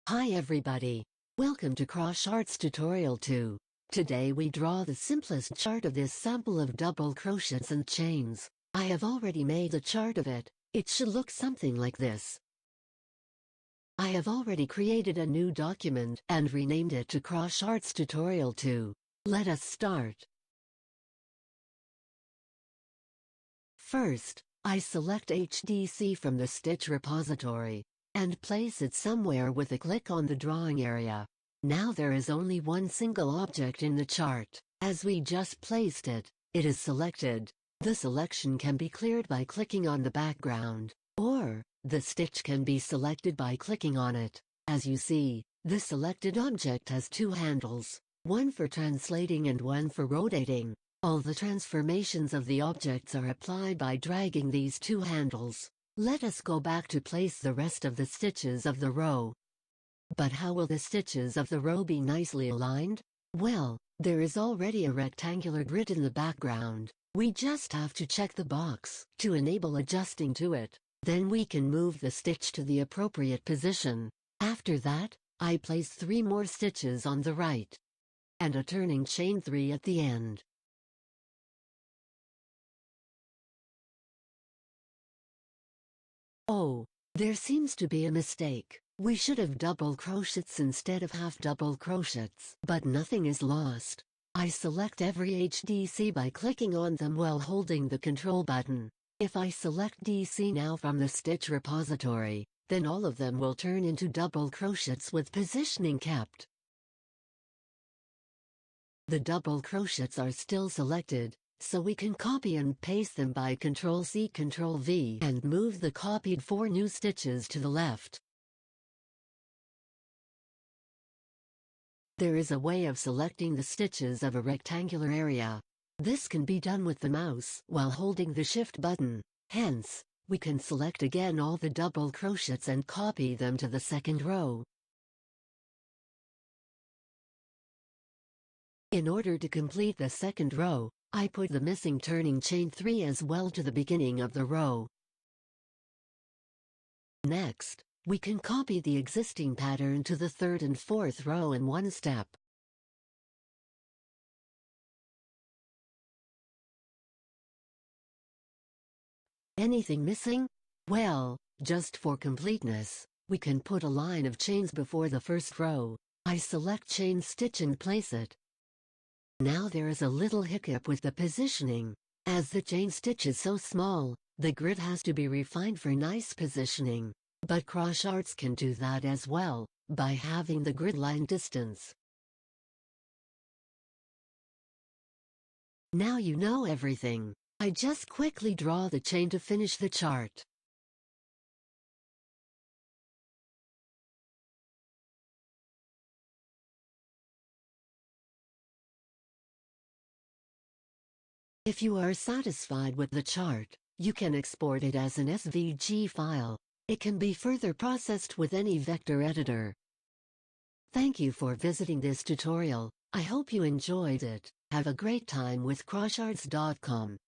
Hi everybody! Welcome to Crocharts tutorial 2. Today we draw the simplest chart of this sample of double crochets and chains. I have already made a chart of it. It should look something like this. I have already created a new document and renamed it to Crocharts tutorial 2. Let us start. First, I select HDC from the stitch repository and place it somewhere with a click on the drawing area. Now there is only one single object in the chart. As we just placed it, it is selected. The selection can be cleared by clicking on the background, or the stitch can be selected by clicking on it. As you see, the selected object has two handles, one for translating and one for rotating. All the transformations of the objects are applied by dragging these two handles. Let us go back to place the rest of the stitches of the row. But how will the stitches of the row be nicely aligned? Well, there is already a rectangular grid in the background. We just have to check the box to enable adjusting to it. Then we can move the stitch to the appropriate position. After that, I place 3 more stitches on the right and a turning chain 3 at the end. Oh, there seems to be a mistake. We should have double crochets instead of half double crochets. But nothing is lost. I select every HDC by clicking on them while holding the control button. If I select DC now from the stitch repository, then all of them will turn into double crochets with positioning kept. The double crochets are still selected, so we can copy and paste them by Ctrl+C Ctrl+V and move the copied 4 new stitches to the left. There is a way of selecting the stitches of a rectangular area. This can be done with the mouse while holding the Shift button. Hence, we can select again all the double crochets and copy them to the second row. In order to complete the second row, I put the missing turning chain 3 as well to the beginning of the row. Next, we can copy the existing pattern to the third and fourth row in one step. Anything missing? Well, just for completeness, we can put a line of chains before the first row. I select chain stitch and place it. Now there is a little hiccup with the positioning. As the chain stitch is so small, the grid has to be refined for nice positioning. But Crocharts can do that as well, by having the grid line distance. Now you know everything. I just quickly draw the chain to finish the chart. If you are satisfied with the chart, you can export it as an SVG file. It can be further processed with any vector editor. Thank you for visiting this tutorial. I hope you enjoyed it. Have a great time with Crocharts.com.